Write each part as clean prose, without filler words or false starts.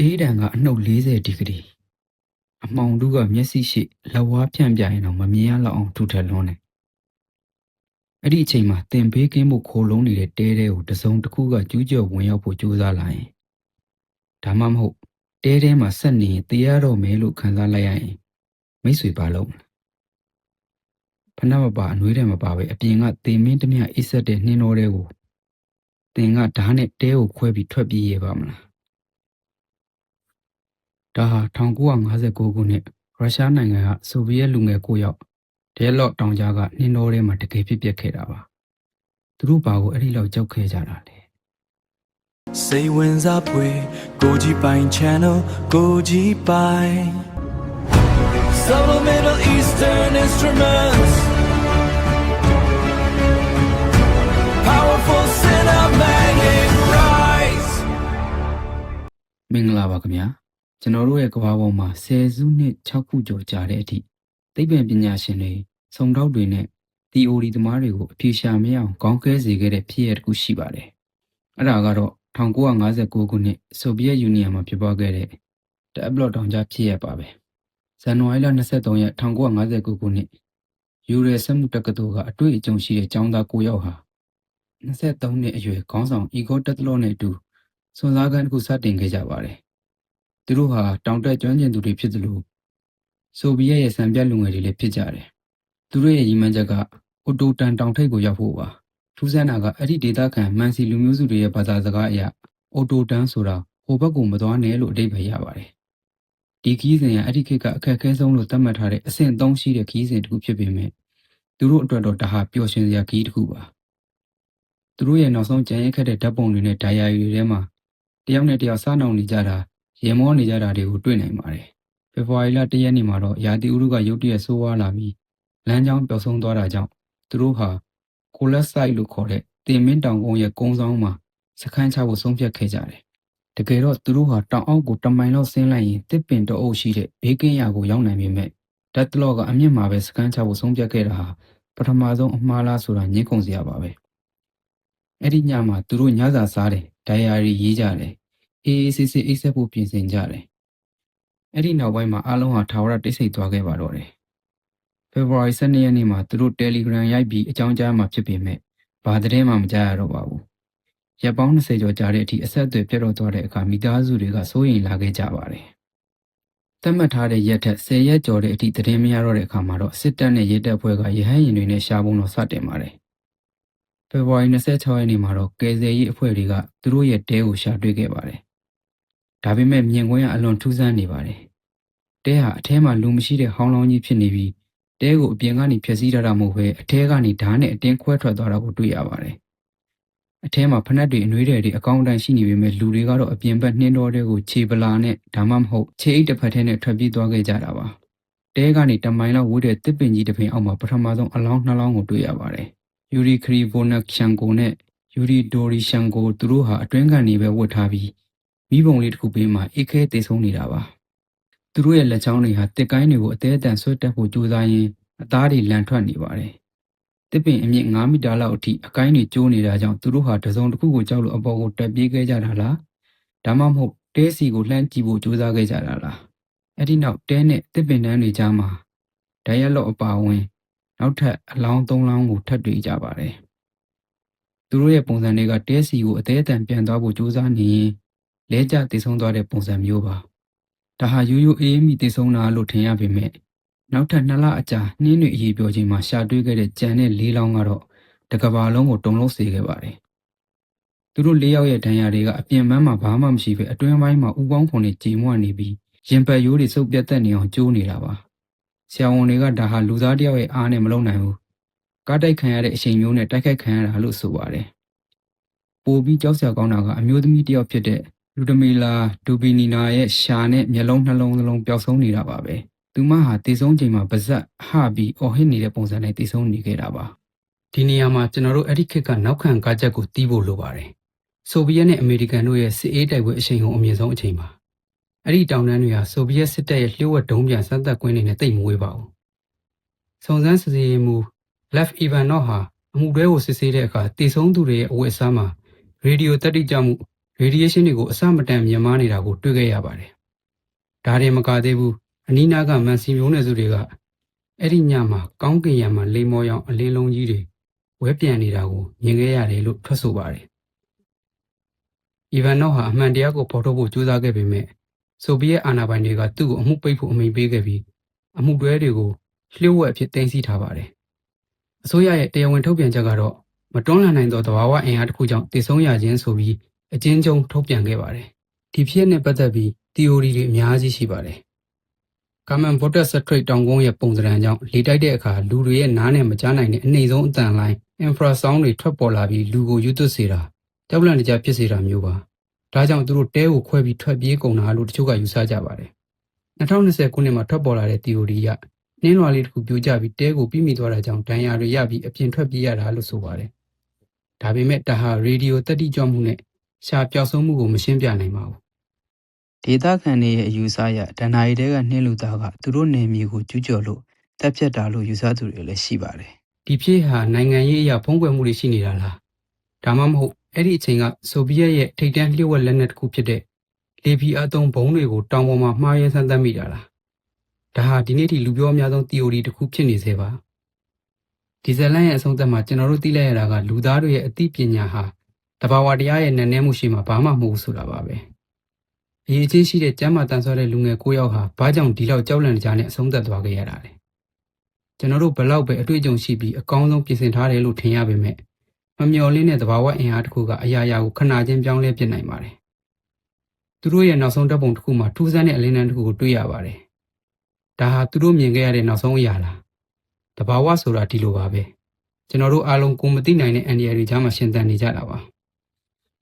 အေးတံကအနှုတ်40ဒီဂရီအမှောင်တို့ကမျက်စိရှိလက်ဝါးဖြန့်ပြရင်တော့မမြင်ရလောက်အောင်ထူထပ်လွန်းတယ်အဲ့ဒီအချိန်မှာတင်ဘေးကင်းဖို့ခိုလုံးနေတဲ့တဲတဲကိုတစုံတစ်ခုကကျူးကျော်ဝင်ရောက်ဖို့ကြိုးစားလာရင်ဒါမှမဟုတ်တဲထဲမှာဆက်နေရင်တရားတော့မယ်လို့ခံစားလိုက်ရရင်မိတ်ဆွေပါလုံးဖဏမပါအနှွေးတယ်မပါပဲအပြင်ကတင်မင်းတမျှအိဆက်တဲ့နှင်းတော်တွေကိုတင်ကဓာတ်နဲ့တဲကိုခွဲပြီးထွက်ပြေးရပါမလားဒါဟာ1959ခုနှစ်ရုရှားနိုင်ငံကဆိုဗီယက်လူငယ်9ယောက်ဒဲလော့တောင်ကြားကနှင်းတော်ထဲမှာတကယ်ဖြစ်ပျက်ခဲ့တာပါသူတို့ဘာကိုအဲ့ဒီလောက်ကြောက်ခဲ့ကြတာလဲစိတ်ဝင်စားဖွယ်ကိုကြီးပိုင် channel ကိုကြီးပိုင် Some Middle Eastern instruments Powerful cinematic rise မင်္ဂလာပါခင်ဗျာကျွန်တော်တို့ရဲ့ကမ္ဘာပေါ်မှာ10စုနှစ်6ခုကျော်ကြာတဲ့အထိသိပ္ပံပညာရှင်တွေစုံထောက်တွေနဲ့ theory သမားတွေကိုအဖြေရှာမရအောင်ခေါင်းကဲစေခဲ့တဲ့ဖြစ်ရပ်တစ်ခုရှိပါတယ်အဲ့ဒါကတော့1959ခုနှစ်ဆိုဗီယက်ယူနီယံမှာဖြစ်ပွားခဲ့တဲ့တအပ်ဘလော့တောင်ကြားဖြစ်ရပ်ပါပဲဇန်နဝါရီလ23ရက်1959ခုနှစ်ယူရဲစက်မှုတက္ကသိုလ်ကအတွေ့အကြုံရှိတဲ့ကျောင်းသား9ယောက်ဟာ23နှစ်အရွယ်ခေါင်းဆောင်အီဂေါတက်တလော့နဲ့အတူစွန်စားခန်းတစ်ခုစတင်ခဲ့ကြပါတယ်သူတို့ဟာတောင်တက်ကျွမ်းကျင်သူတွေဖြစ်သလိုဆိုဗီယက်ရဲ့စံပြလူငယ်တွေလည်းဖြစ်ကြတယ်သူတို့ရဲ့ရည်မှန်းချက်ကအိုတိုတန်တောင်ထိပ်ကိုရောက်ဖို့ပါထူးဆန်းတာကအဲ့ဒီဒေသခံမန်စီလူမျိုးစုတွေရဲ့ဘာသာစကားအရအိုတိုတန်ဆိုတာဟိုဘက်ကိုမသွားနဲ့လို့အဓိပ္ပာယ်ရပါတယ်ဒီခီးစဉ်ကအဲ့ဒီခေတ်ကအခက်အခဲဆုံးလို့သတ်မှတ်ထားတဲ့အဆင့်3ရှိတဲ့ခီးစဉ်တစ်ခုဖြစ်ပေမဲ့သူတို့အတွက်တော့ဒါဟာပျော်ရွှင်စရာခီးတစ်ခုပါသူတို့ရဲ့နောက်ဆုံးကြံရက်ခဲ့တဲ့ဓာတ်ပုံတွေနဲ့ဒိုင်ယာရီတွေထဲမှာတယောက်နဲ့တယောက်စားနှောင်နေကြတာရေမောနေကြတာတွေကိုတွေ့နိုင်ပါတယ်ဖေဖော်ဝါရီလ1ရက်နေ့မှာတော့ရာသီဥတုကရုတ်တရက်ဆိုးဝါးလာပြီးလမ်းကြောင်းပျောက်ဆုံးသွားတာကြောင့်သူတို့ဟာကိုလက်ဆိုင်လို့ခေါ်တဲ့တင်မင်းတောင်ကုန်းရဲ့ကုန်းဆောင်မှာစခန်းချဖို့ဆုံးဖြတ်ခဲ့ကြတယ်တကယ်တော့သူတို့ဟာတောင်အောက်ကိုတမိုင်လောက်ဆင်းလိုက်ရင်တစ်ပင်တအုပ်ရှိတဲ့ဘေးကင်းရာကိုရောက်နိုင်ပေမဲ့ဓာတ်တလော့ကအမြင့်မှာပဲစခန်းချဖို့ဆုံးဖြတ်ခဲ့တာဟာပထမဆုံးအမှားလားဆိုတာညှင်းခုန်စရာပါပဲအဲ့ဒီညမှာသူတို့ညစာစားတယ်ဒိုင်ယာရီရေးကြတယ်အေးအေးဆေးဆေးအိပ်ဆက်ဖို့ပြင်ဆင်ကြတယ်အဲ့ဒီနောက်ပိုင်းမှာအားလုံးဟာထာဝရတိတ်ဆိတ်သွားခဲ့ပါတော့တယ်ဖေဖော်ဝါရီ12ရက်နေ့မှာသူတို့ Telegram ရိုက်ပြီးအကြောင်းကြားမှာဖြစ်ပေမဲ့ဘာသတင်းမှမကြားရတော့ပါဘူးရက်ပေါင်း20ကျော်ကြာတဲ့အထိအဆက်အသွယ်ပြတ်တော့သွားတဲ့အခါမိသားစုတွေကစိုးရိမ်လာခဲ့ကြပါတယ်သတ်မှတ်ထားတဲ့ရက်ထက်10ရက်ကျော်တဲ့အထိသတင်းမရတော့တဲ့အခါမှာတော့စစ်တပ်နဲ့ရဲတပ်ဖွဲ့ကရဟန်းရင်တွေနဲ့ရှာပုံတော့စတင်ပါတယ်ဖေဖော်ဝါရီ26ရက်နေ့မှာတော့ကယ်ဆယ်ရေးအဖွဲ့တွေကသူတို့ရဲ့တဲကိုရှာတွေ့ခဲ့ပါတယ်ဒါပေမဲ့မြင်ကွင်းကအလွန်ထူးဆန်းနေပါတယ်တဲဟာအထဲမှာလူမရှိတဲ့ဟောင်းလောင်းကြီးဖြစ်နေပြီးတဲကိုအပြင်ကနေဖျက်ဆီးထားတာမဟုတ်ဘဲအထဲကနေဓာတ်နဲ့အတင်းခွဲထွက်သွားတာကိုတွေ့ရပါတယ်အထဲမှာဖနက်တွေအနှွေးတွေအကောင့်တိုင်းရှိနေပေမဲ့လူတွေကတော့အပြင်ဘက်နှင်းတော်တဲကိုခြေပလာနဲ့ဒါမှမဟုတ်ခြေအိတ်တစ်ဖက်ထဲနဲ့ထွက်ပြေးသွားခဲ့ကြတာပါတဲကနေတမိုင်လောက်ဝေးတဲ့တစ်ပင်ကြီးတစ်ပင်အောက်မှာပထမဆုံးအလောင်း2လောင်းကိုတွေ့ရပါတယ်ယူရီခရီဗိုနက်ရှန်ကိုနဲ့ယူရီဒိုရီရှန်ကိုသူတို့ဟာအတွင်းကနေပဲဝတ်ထားပြီးမိဘုံလေးတစ်ခုပေးမှအိတ်ခဲတေဆုံးနေတာပါသူတို့ရဲ့လက်ချောင်းတွေဟာတစ်ကိုင်းတွေကိုအသေးအတန်ဆွတ်တက်ဖို့ကြိုးစားရင်းအသားတွေလန်ထွက်နေပါတယ်တစ်ပင်အမြင့်9မီတာလောက်အထိအကိုင်းတွေကျိုးနေတာကြောင့်သူတို့ဟာတစုံတစ်ခုကိုကြောက်လို့အပေါ်ကိုတက်ပြေးခဲ့ကြတာလားဒါမှမဟုတ်တဲစီကိုလှမ်းကြည့်ဖို့ကြိုးစားခဲ့ကြတာလားအဲ့ဒီနောက်တဲနဲ့တစ်ပင်တန်းတွေကြားမှာဒိုင်ယာလော့အပါဝင်နောက်ထပ်အလောင်း3လောင်းကိုထပ်တွေ့ကြပါတယ်သူတို့ရဲ့ပုံစံတွေကတဲစီကိုအသေးအတန်ပြန်သွားဖို့ကြိုးစားနေရင်လဲကျတည်ဆုံးသွားတဲ့ပုံစံမျိုးပါဒါဟာရိုးရိုးအေးမိတည်ဆုံးတာလို့ထင်ရပေမဲ့နောက်ထပ်2လအကြာနှင်းတွေအရေးပြောခြင်းမှာရှာတွေ့ခဲ့တဲ့ကြံတဲ့4လောင်းကတော့တကဘာလုံးကိုတုံလုံးစေခဲ့ပါတယ်သူတို့4ယောက်ရဲ့ဒဏ်ရာတွေကအပြင်ပန်းမှာဘာမှမရှိဘဲအတွင်းပိုင်းမှာဥပေါင်းခွန်တွေကြေမွနေပြီးရင်ပတ်ရိုးတွေစုပ်ပြတ်တက်နေအောင်ကျိုးနေတာပါဆရာဝန်တွေကဒါဟာလူသားတယောက်ရဲ့အားနဲ့မလုံနိုင်ဘူးကားတိုက်ခံရတဲ့အချိန်မျိုးနဲ့တိုက်ခိုက်ခံရတာလို့ဆိုပါတယ်ပိုပြီးကြောက်စရာကောင်းတာကအမျိုးသမီးတယောက်ဖြစ်တဲ့လူဒမီလာဒူဘီနီနာရဲ့ရှာနဲ့မျက်လုံးနှလုံးပျောက်ဆုံးနေတာပါပဲသူမဟာတည်ဆုံးချိန်မှာပါဇက်ဟပြီးအော်ဟစ်နေတဲ့ပုံစံနဲ့တည်ဆုံးနေခဲ့တာပါဒီနေရာမှာကျွန်တော်တို့အဲ့ဒီခေတ်ကနောက်ခံကားချက်ကိုတီးဖို့လိုပါတယ်ဆိုဗီယက်နဲ့အမေရိကန်တို့ရဲ့စစ်အေးတိုက်ပွဲအချိန်ကိုအမြင့်ဆုံးအချိန်ပါအဲ့ဒီတောင်တန်းတွေဟာဆိုဗီယက်စစ်တပ်ရဲ့လျှို့ဝှက်ဒုံးပြန်စမ်းသပ်ကွင်းတွေနဲ့တိတ်မဝေးပါဘူးစုံစမ်းစစ်ဆေးမှု Left Ivanov ဟာအမှုတွဲကိုစစ်ဆေးတဲ့အခါတည်ဆုံးသူတွေရဲ့အဝတ်အစားမှာရေဒီယိုတက်တိကျမှု radiation တွေကိုအစမတန်မြင်မာနေတာကိုတွေ့ခဲ့ရပါတယ်။ဒါတွေမကသေးဘူးအနီးနားကမန်စီမျိုးနယ်စုတွေကအဲ့ဒီညမှာကောင်းကင်ယံမှာလိမ္မော်ရောင်အလင်းလုံးကြီးတွေဝဲပြန်နေတာကိုမြင်ခဲ့ရတယ်လို့ထွက်ဆိုပါတယ်။အီဗန်နော့ဟာအမှန်တရားကိုဖော်ထုတ်ဖို့ကြိုးစားခဲ့ပေမဲ့ဆိုဗီယက်အာဏာပိုင်တွေကသူ့ကိုအမှုပိတ်ဖို့အမိန့်ပေးခဲ့ပြီးအမှုတွဲတွေကိုလျှို့ဝှက်အဖြစ်တင်စီထားပါတယ်။အစိုးရရဲ့တရားဝင်ထုတ်ပြန်ချက်ကတော့မတွန်းလှန်နိုင်သောသဘာဝအင်အားတစ်ခုကြောင့်တည်ဆုံးရခြင်းဆိုပြီးအကျဉ်းချုပ်ထုတ်ပြန်ခဲ့ပါတယ်။ဒီဖြစ်နဲ့ပတ်သက်ပြီး theory တွေအများကြီးရှိပါတယ်။ Carbon Border Strait တောင်ကုန်းရဲ့ပုံစံကြောင့်လေတိုက်တဲ့အခါလူတွေရဲ့နားနဲ့မကြားနိုင်တဲ့အနှိမ့်ဆုံးအတန်လိုင်း infrasound တွေထွက်ပေါ်လာပြီးလူကိုယူသွတ်စေတာကြောက်လန့်တကြားဖြစ်စေတာမျိုးပါ။ဒါကြောင့်သူတို့တဲကိုခွဲပြီးထွက်ပြေးကုန်တာလို့တချို့ကယူဆကြပါတယ်။2020ခုနှစ်မှာထွက်ပေါ်လာတဲ့ theory ကနှင်းလွှာလေးတစ်ခုပြိုကျပြီးတဲကိုပြီးမိသွားတာကြောင့်ဒဏ်ရာတွေရပြီးအပြင်ထွက်ပြေးရတာလို့ဆိုပါတယ်။ဒါပေမဲ့ဒါဟာရေဒီယိုတက်တိကြွမှုနဲ့ရှားပျောက်ဆုံးမှုကိုမရှင်းပြနိုင်ပါဘူး။ဒေသခံတွေရဲ့အယူဆအရဒဏ္ဍာရီတဲကနှင်းလူသားကသူတို့နေမြေကိုကျူးကျော်လို့တပ်ဖြတ်တာလို့ယူဆသူတွေလည်းရှိပါတယ်။ဒီဖြစ်ဟာနိုင်ငံရေးအရာဖုံးကွယ်မှုတွေရှိနေတာလား။ဒါမှမဟုတ်အဲ့ဒီအချိန်ကဆိုဗီယက်ရဲ့ထိပ်တန်းလျှို့ဝှက်လက်နက်တစ်ခုဖြစ်တဲ့လေဖီအသုံးဘုံတွေကိုတောင်ပေါ်မှာမှားယွင်းဆန်းသတ်မိတာလား။ဒါဟာဒီနေ့ထိလူပြောအများဆုံး theory တစ်ခုဖြစ်နေသေးပါ။ဒီဇလန်ရဲ့အဆုံးသတ်မှာကျွန်တော်တို့သိလိုက်ရတာကလူသားတွေရဲ့အသိပညာဟာတဘာဝတရားရဲ့နည်းနည်းမှုရှိမှဘာမှမဟုတ်ဆိုတာပါပဲ။အရေးကြီးရှိတဲ့ကျမ်းမာတန်ဆွမ်းတဲ့လူငယ်9ယောက်ဟာဘာကြောင့်ဒီလောက်ကြောက်လန့်ကြနဲ့အဆုံးသတ်သွားခဲ့ရတာလဲ။ကျွန်တော်တို့ဘလောက်ပဲအတွေ့အကြုံရှိပြီးအကောင်းဆုံးပြင်ဆင်ထားတယ်လို့ထင်ရပေမဲ့မမျှော်လင့်တဲ့သဘာဝအင်အားတစ်ခုကအရာရာကိုခဏချင်းပြောင်းလဲပြစ်နိုင်ပါတယ်။သူတို့ရဲ့နောက်ဆုံးဓာတ်ပုံတစ်ခုမှာထူးဆန်းတဲ့အလင်းတန်းတစ်ခုကိုတွေ့ရပါတယ်။ဒါဟာသူတို့မြင်ခဲ့ရတဲ့နောက်ဆုံးအရာလား။သဘာဝဆိုတာဒီလိုပါပဲ။ကျွန်တော်တို့အားလုံးကိုမသိနိုင်တဲ့အန်ဒီယာတွေကြားမှာရှင်သန်နေကြတာပါ။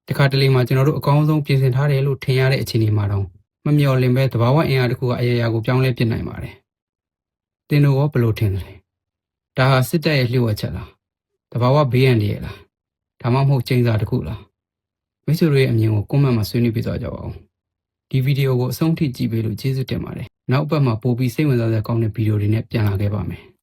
တခါတလေမှာကျွန်တော်တို့အကောင်းဆုံးပြင်ဆင်ထားတယ်လို့ထင်ရတဲ့အခြေအနေမှာတော့မမျှော်လင့်ပဲသဘာဝအင်အားတစ်ခုကအရာရာကိုပြောင်းလဲပြစ်နိုင်ပါတယ်။သင်တို့ရောဘယ်လိုထင်လဲ။ဒါဟာစစ်တပ်ရဲ့လျှို့ဝှက်ချက်လား။သဘာဝဘေးအန္တရာယ်လား။ဒါမှမဟုတ်ကျင်းစာတစ်ခုလား။မိတ်ဆွေတို့ရဲ့အမြင်ကို comment မှာဆွေးနွေးပြသွားကြပါဦး။ဒီဗီဒီယိုကိုအဆုံးထိကြည့်ပေးလို့ကျေးဇူးတင်ပါတယ်။နောက်အပတ်မှာပိုပြီးစိတ်ဝင်စားစရာကောင်းတဲ့ဗီဒီယိုတွေနဲ့ပြန်လာခဲ့ပါမယ်။